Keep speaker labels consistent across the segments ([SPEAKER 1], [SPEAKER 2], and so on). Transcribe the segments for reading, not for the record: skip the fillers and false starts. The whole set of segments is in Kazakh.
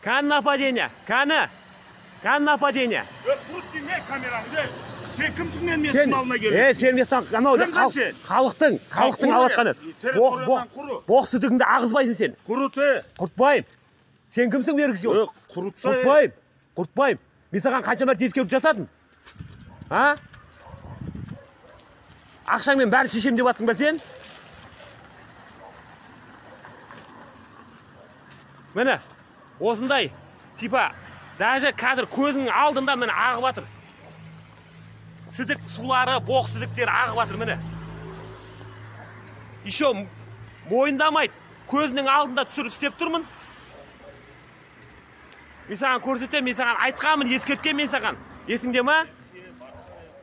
[SPEAKER 1] Kan нападение. Kan нападение.
[SPEAKER 2] Құрт деме камераңды. Сен кімсің мен местің малына келдің?
[SPEAKER 1] Сен местің анау халықтың алатқаны. Боқ сүдігіңді ағызбайсың сен.
[SPEAKER 2] Құрыты.
[SPEAKER 1] Құртпайым. Сен кімсің бергі кеу?
[SPEAKER 2] Құртса.
[SPEAKER 1] Құртпайым. Мен саған қанша мәрте ескерту жасадым? А? Ақшаңмен бәрін шешем деп аттың ба сен? Міне, осындай, типа, даже қазір көзіңнің алдында міне ағып атыр. Сідік сулары, боқ сідіктері ағып атыр, міне. Еще мойындамайды, көзінің алдында түсіріп істеп тұрмын. Мен саған көрсетем, мен саған айтқанмын, ескерткен мен саған. Есіңде ма?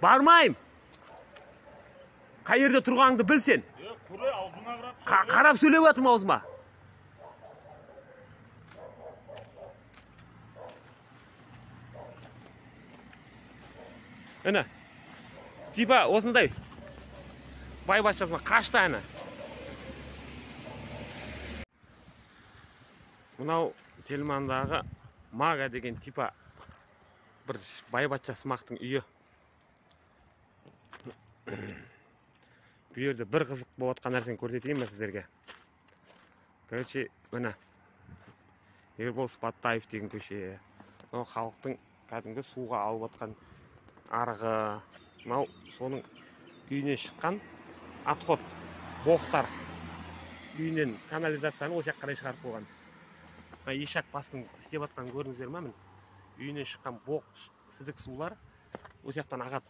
[SPEAKER 1] Бармайым. Қай жерде тұрғаныңды білсен. Қарап сөйлеп атырмын аузыма. Әне, типа осындай байбатшасына қашты әне. Мынау Телмандағы Мага деген типа бір байбатша сымақтың үйі. Бұл жерде бір қызық болып жатқан нәрсені көрсетейін мен сіздерге. Короче, міне Ербол Сыпатаев деген көше. Мынау халықтың кәдімгі суға алып жатқан арғы. Мынау соның үйінен шыққан отход боқтар. Үйінен канализацияны осы қарай шығарып қойған. Ешак бастың істеп жатқан көрдіңіздер ме? Үйінен шыққан боқ сідік сулар осы жақтан ағады.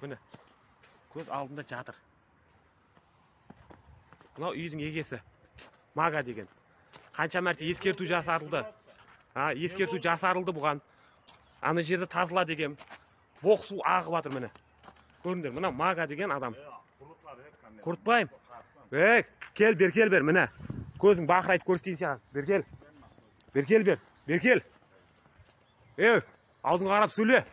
[SPEAKER 1] Міне, көз алдында жатыр. Мынау үйдің егесі Мага деген. Қанша мәрте ескерту жасарылды. Ескерту жасарылды бұған. Аны жерді тазыла деген боқ су ағып жатыр міне. Көрдіңдер, мына Мага деген адам. Құртпайым. Кел бер, міне. Көзің бақырайды көрсетейін саған. Бер кел. Аузың қарап сөйле.